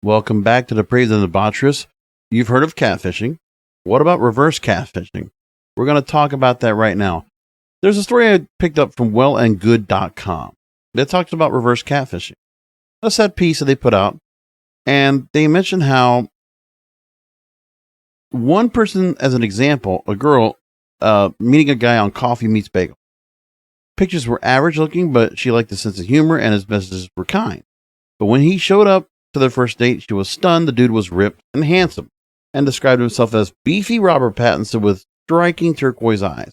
Welcome back to Depraved and Debaucherous. You've heard of catfishing. What about reverse catfishing? We're going to talk about that right now. There's a story I picked up from wellandgood.com that talks about reverse catfishing. A set piece that they put out, and they mention how one person, as an example, a girl meeting a guy on Coffee Meets Bagel. Pictures were average looking, but she liked the sense of humor and his messages were kind. But when he showed up to their first date, she was stunned. The dude was ripped and handsome and described himself as beefy Robert Pattinson with striking turquoise eyes.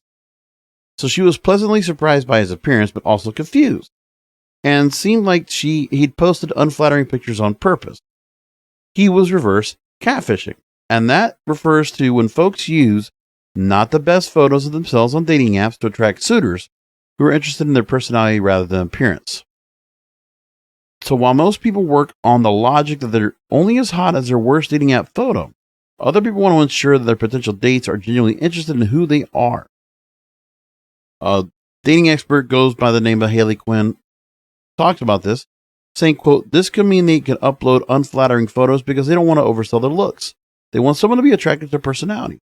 So she was pleasantly surprised by his appearance, but also confused, and seemed like he'd posted unflattering pictures on purpose. He was reverse catfishing, and that refers to when folks use not the best photos of themselves on dating apps to attract suitors who are interested in their personality rather than appearance. So while most people work on the logic that they're only as hot as their worst dating app photo, other people want to ensure that their potential dates are genuinely interested in who they are. A dating expert goes by the name of Haley Quinn talked about this, saying, quote, "This could mean they can upload unflattering photos because they don't want to oversell their looks. They want someone to be attracted to their personality."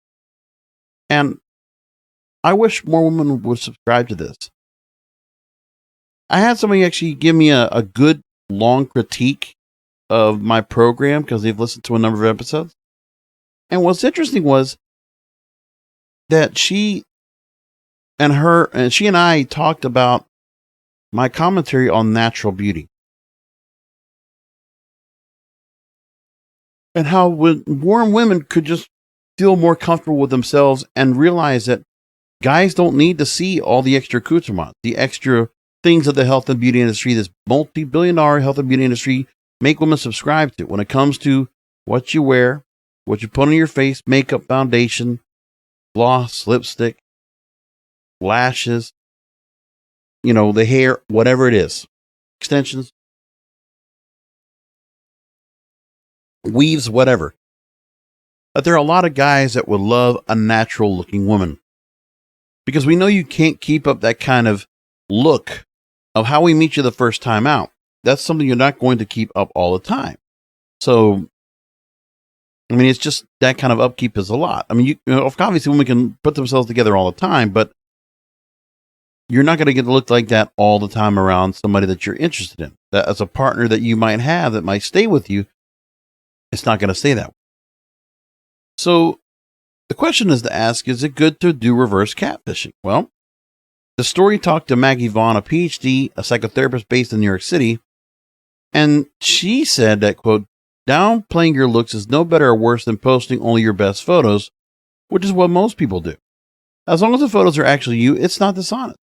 And I wish more women would subscribe to this. I had somebody actually give me a good long critique of my program because they've listened to a number of episodes. And what's interesting was that she and I talked about my commentary on natural beauty. And how when more women could just feel more comfortable with themselves and realize that guys don't need to see all the extra accoutrement, the extra things of the health and beauty industry, this multi-billion-dollar health and beauty industry, make women subscribe to when it comes to what you wear, what you put on your face, makeup, foundation, gloss, lipstick, lashes, the hair, whatever it is, extensions, weaves, whatever. But there are a lot of guys that would love a natural looking woman because we know you can't keep up that kind of look of how we meet you the first time out. That's something you're not going to keep up all the time. So, it's just that kind of upkeep is a lot. Obviously women can put themselves together all the time, but you're not going to get to look like that all the time around somebody that you're interested in. That as a partner that you might have that might stay with you, it's not going to stay that way. So the question is to ask, is it good to do reverse catfishing? Well, the story talked to Maggie Vaughn, a PhD, a psychotherapist based in New York City, and she said that, quote, "Downplaying your looks is no better or worse than posting only your best photos, which is what most people do. As long as the photos are actually you, it's not dishonest."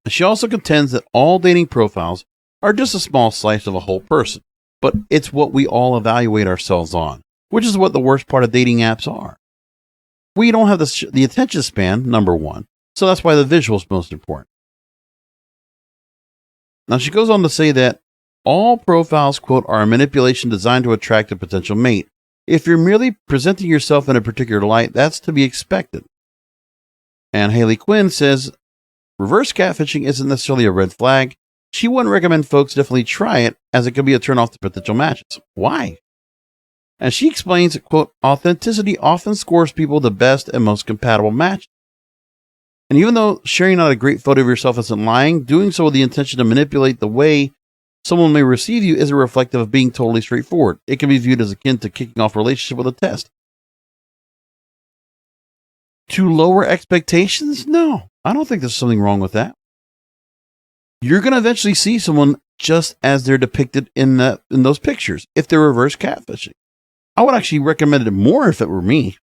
She also contends that all dating profiles are just a small slice of a whole person, but it's what we all evaluate ourselves on, which is what the worst part of dating apps are. We don't have the attention span, number one, so that's why the visual is most important. Now, she goes on to say that all profiles, quote, "are a manipulation designed to attract a potential mate. If you're merely presenting yourself in a particular light, that's to be expected." And Haley Quinn says reverse catfishing isn't necessarily a red flag. She wouldn't recommend folks definitely try it, as it could be a turnoff to potential matches. Why? And she explains, quote, "Authenticity often scores people the best and most compatible matches. And even though sharing out a great photo of yourself isn't lying, doing so with the intention to manipulate the way someone may receive you isn't reflective of being totally straightforward. It can be viewed as akin to kicking off a relationship with a test." To lower expectations? No, I don't think there's something wrong with that. You're going to eventually see someone just as they're depicted in those pictures if they're reverse catfishing. I would actually recommend it more if it were me.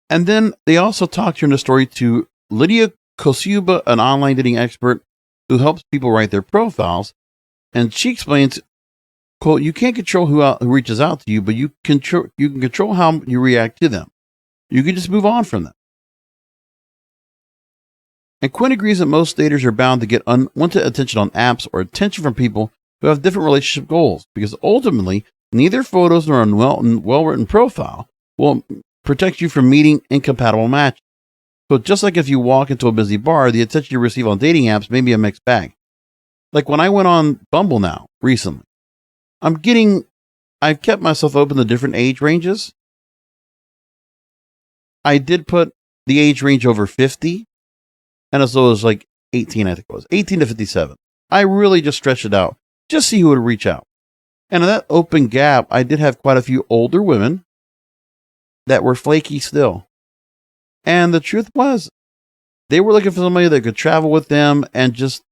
And then they also talked here in the story to Lydia Kosuba, an online dating expert who helps people write their profiles. And she explains, quote, "You can't control who reaches out to you, but you can control how you react to them. You can just move on from them." And Quinn agrees that most daters are bound to get unwanted attention on apps or attention from people who have different relationship goals, because ultimately, neither photos nor a well-written profile will protect you from meeting incompatible matches. So just like if you walk into a busy bar, the attention you receive on dating apps may be a mixed bag. Like when I went on Bumble now recently, I've kept myself open to different age ranges. I did put the age range over 50 and as low as like 18, I think it was 18 to 57. I really just stretched it out, just see who would reach out. And in that open gap, I did have quite a few older women that were flaky still. And the truth was, they were looking for somebody that could travel with them and just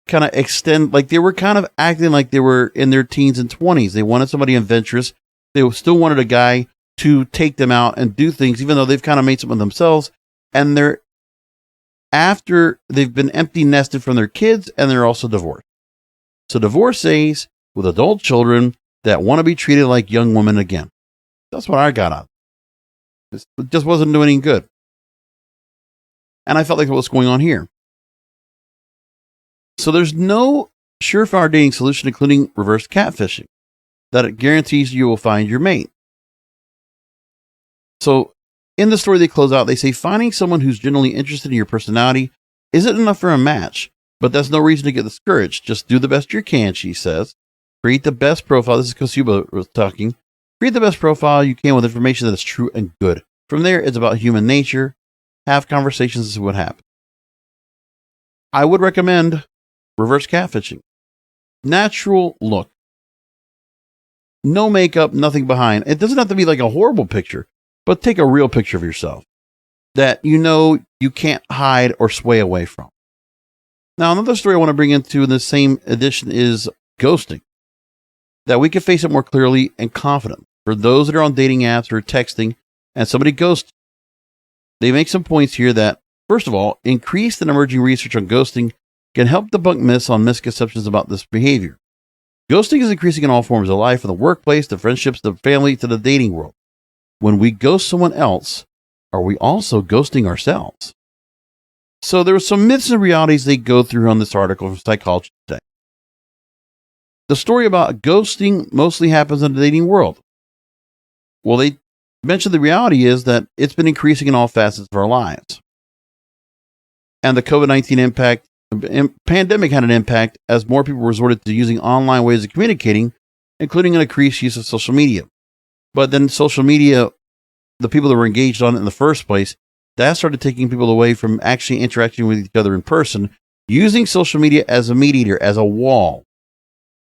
kind of extend, like they were kind of acting like they were in their teens and 20s. They wanted somebody adventurous. They still wanted a guy to take them out and do things, even though they've kind of made something of themselves. And after they've been empty nested from their kids and they're also divorced. So divorcees with adult children that want to be treated like young women again. That's what I got out. It just wasn't doing any good. And I felt like what's going on here. So there's no surefire dating solution, including reverse catfishing, that it guarantees you will find your mate. So in the story they close out, they say finding someone who's genuinely interested in your personality isn't enough for a match, but that's no reason to get discouraged. Just do the best you can, she says. Create the best profile. This is Kosuba was talking. Create the best profile you can with information that is true and good. From there, it's about human nature. Have conversations and see what happens. I would recommend reverse catfishing. Natural look. No makeup, nothing behind. It doesn't have to be like a horrible picture, but take a real picture of yourself that you know you can't hide or sway away from. Now, another story I want to bring into in the same edition is ghosting. That we can face it more clearly and confidently. For those that are on dating apps or texting and somebody ghosts, they make some points here that, first of all, increased and emerging research on ghosting can help debunk myths on misconceptions about this behavior. Ghosting is increasing in all forms of life, from the workplace, to friendships, to family, to the dating world. When we ghost someone else, are we also ghosting ourselves? So there are some myths and realities they go through on this article from Psychology Today. The story about ghosting mostly happens in the dating world. Well, they mentioned the reality is that it's been increasing in all facets of our lives. And the COVID-19 pandemic had an impact as more people resorted to using online ways of communicating, including an increased use of social media. But then social media, the people that were engaged on it in the first place, that started taking people away from actually interacting with each other in person, using social media as a mediator, as a wall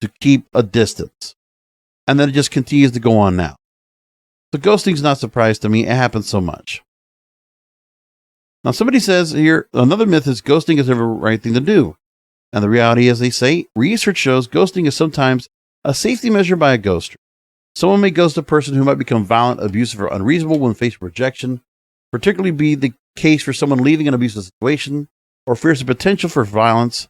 to keep a distance. And then it just continues to go on now. So ghosting is not a surprise to me. It happens so much. Now, somebody says here, another myth is ghosting is never the right thing to do. And the reality is, they say, research shows ghosting is sometimes a safety measure by a ghoster. Someone may ghost a person who might become violent, abusive, or unreasonable when faced with rejection, particularly be the case for someone leaving an abusive situation or fears the potential for violence.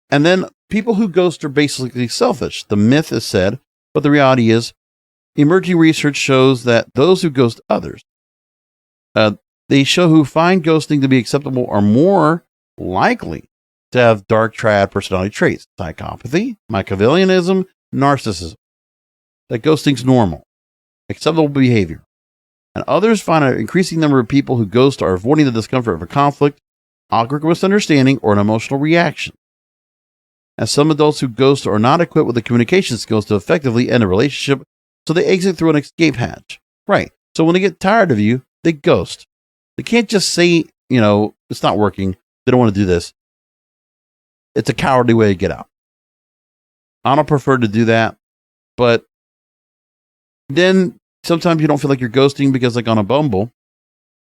And then people who ghost are basically selfish. The myth is said, but the reality is, emerging research shows that those who ghost others, they show who find ghosting to be acceptable are more likely to have dark triad personality traits: psychopathy, Machiavellianism, narcissism. That ghosting's normal, acceptable behavior. And others find an increasing number of people who ghost are avoiding the discomfort of a conflict, awkward misunderstanding, or an emotional reaction. And some adults who ghost are not equipped with the communication skills to effectively end a relationship, so they exit through an escape hatch. Right. So when they get tired of you, they ghost. They can't just say, it's not working. They don't want to do this. It's a cowardly way to get out. I don't prefer to do that. But then sometimes you don't feel like you're ghosting because, like on a Bumble,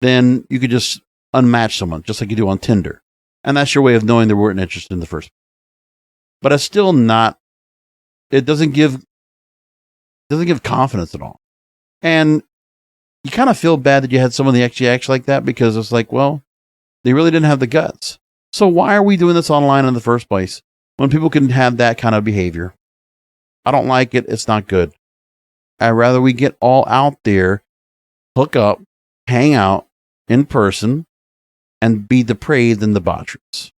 then you could just unmatch someone, just like you do on Tinder. And that's your way of knowing they weren't interested in the first place. But it's still not, it doesn't give confidence at all. And you kind of feel bad that you had someone that actually acts like that, because it's like, well, they really didn't have the guts. So why are we doing this online in the first place when people can have that kind of behavior? I don't like it. It's not good. I'd rather we get all out there, hook up, hang out in person, and be depraved and debaucherous.